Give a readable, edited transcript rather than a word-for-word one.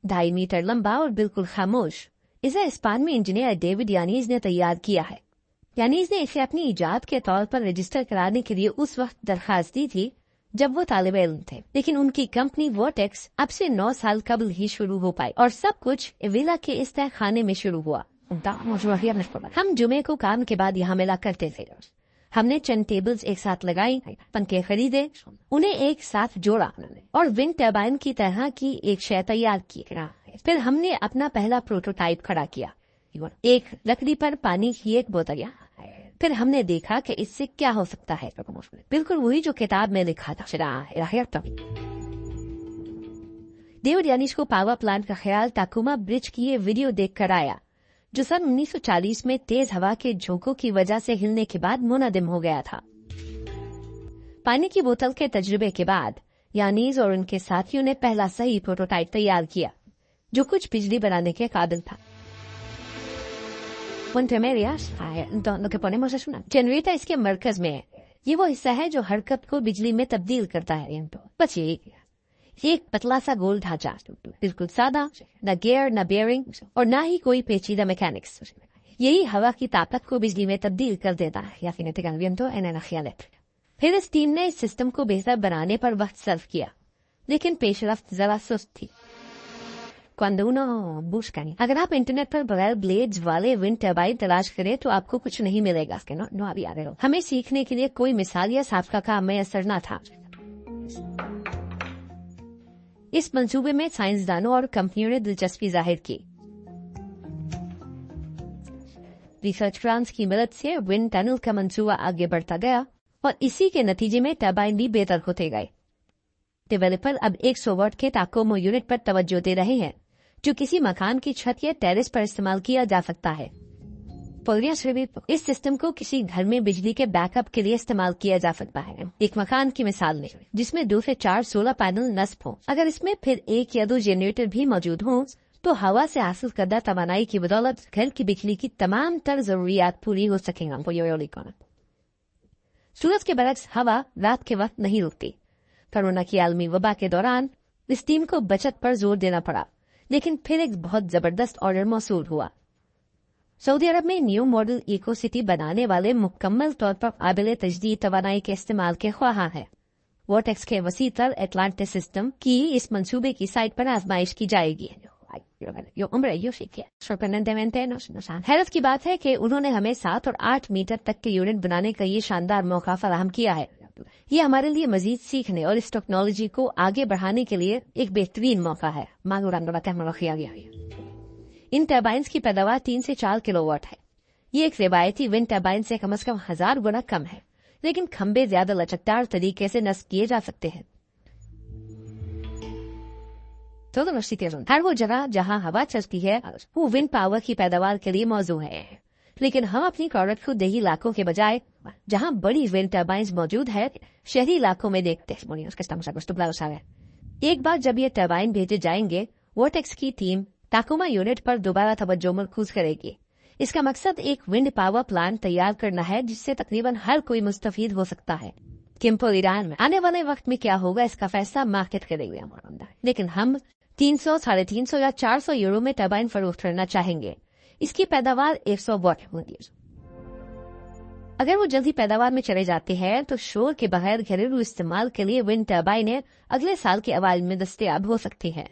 2.5 metre लंबा और बिल्कुल खामोश। इसे स्पेन में इंजीनियर डेविड यानीज ने तैयार किया है। यानीज ने इसे अपनी इजाद के तौर पर रजिस्टर कराने के लिए उस वक्त दरखास्त दी थी जब वो तालिब इल्म थे, लेकिन उनकी कंपनी वोटेक्स अब से 9 साल कबल ही शुरू हो पाई और सब कुछ विला के इस तह खाने में शुरू हुआ। हम जुमे को काम के बाद यहाँ मिला करते थे। हमने चंद टेबल्स एक साथ लगाई, पंखे खरीदे, उन्हें एक साथ जोड़ा और विंड टर्बाइन की तरह की एक शय तैयार की। फिर हमने अपना पहला प्रोटोटाइप खड़ा किया, एक लकड़ी पर पानी की एक बोतल। फिर हमने देखा कि इससे क्या हो सकता है, बिल्कुल वही जो किताब में लिखा था। डेविड यानीज को पावर प्लांट का ख्याल टाकुमा ब्रिज की ये वीडियो देखकर आया, जो सन 1940 में तेज हवा के झोंकों की वजह से हिलने के बाद मुनहदिम हो गया था। पानी की बोतल के तजुर्बे के बाद यानीज और उनके साथियों ने पहला सही प्रोटोटाइप तैयार किया, जो कुछ बिजली बनाने के काबिल था। जनरेटर इसके मरकज में है। ये वो हिस्सा है जो हरकत को बिजली में तब्दील करता है। बस ये एक पतला सा गोल ढांचा, बिल्कुल सादा, न गियर न बेयरिंग और न ही कोई पेचीदा मैकेनिक्स। यही हवा की ताकत को बिजली में तब्दील कर देता है। फिर इस टीम ने इस सिस्टम को बेहतर बनाने पर वक्त सर्फ किया, लेकिन पेशरफ्त जरा सुस्त थी। अगर आप इंटरनेट पर बगैर ब्लेड्स वाले विंड टर्बाइन तलाश करें तो आपको कुछ नहीं मिलेगा। हमें सीखने के लिए कोई मिसाल या साबका काम मैसर न था। इस मंसूबे में साइंसदानों और कंपनियों ने दिलचस्पी जाहिर की। रिसर्च ग्रांट्स की मदद से विंड टनल का मंसूबा आगे बढ़ता गया और इसी के नतीजे में टर्बाइन भी बेहतर होते गए। डेवलपर अब 100 वाट के टाकोमो यूनिट पर तवज्जो दे रहे हैं, जो किसी मकान की छत या टेरेस पर इस्तेमाल किया जा सकता है। इस सिस्टम को किसी घर में बिजली के बैकअप के लिए इस्तेमाल किया जा सकता है। एक मकान की मिसाल में जिसमें 2 से 4 सोलर पैनल नस्ब हो, अगर इसमें फिर 1 या 2 जनरेटर भी मौजूद हों तो हवा से हासिल करदा तवानाई की बदौलत घर की बिजली की तमाम तर जरूरियात पूरी हो सकेंगी। सूरज के बरक्स हवा रात के वक्त नहीं रुकती। कोरोना की आलमी वबा के दौरान इस टीम को बचत पर जोर देना पड़ा, लेकिन फिर एक बहुत जबरदस्त ऑर्डर मौसूल हुआ। सऊदी अरब में न्यू मॉडल इको सिटी बनाने वाले मुकम्मल तौर पर काबिल तजदीद तवानाई के इस्तेमाल के ख्वाहां है। वोटेक्स के वसी तर एटलांटिस सिस्टम की इस मंसूबे की साइट पर आजमाइश की जाएगी। हैरत की बात है कि उन्होंने हमें 7 और 8 मीटर तक के यूनिट बनाने का ये शानदार मौका फराहम किया है। ये हमारे लिए मजीद सीखने और इस टेक्नोलॉजी को आगे बढ़ाने के लिए एक बेहतरीन मौका है। इन टर्बाइन्स की पैदावार 3 से 4 किलोवाट है। ये एक रिवायती विंड टर्बाइन से कम 1000 गुना कम है, लेकिन खंबे ज्यादा लचकदार तरीके से नस्ब किए जा सकते हैं। हर वो जगह जहाँ हवा चलती है वो विंड पावर की पैदावार के लिए मौजूद है, लेकिन हम अपनी प्रोडक्ट को देही इलाकों के बजाय जहाँ बड़ी विंड टर्बाइन्स मौजूद है शहरी इलाकों में देखते हैं। एक बार जब ये टर्बाइन भेजे जाएंगे, वोटेक्स की टीम टाकुमा यूनिट पर दोबारा तवज्जो मरकूज करेगी। इसका मकसद एक विंड पावर प्लांट तैयार करना है जिससे तकरीबन हर कोई मुस्तफीद हो सकता है। किम्पो ईरान में आने वाले वक्त में क्या होगा इसका फैसला मार्केट करेंगे, लेकिन हम 300, 350 या 400 यूरो में टर्बाइन फरोख्त करना चाहेंगे। इसकी पैदावार 100 वाट होगी। अगर वो जल्दी पैदावार में चले जाते हैं तो शोर के बगैर घरेलू इस्तेमाल के लिए विंड टर्बाइनें अगले साल के अवाइल में दस्तयाब हो सकती हैं।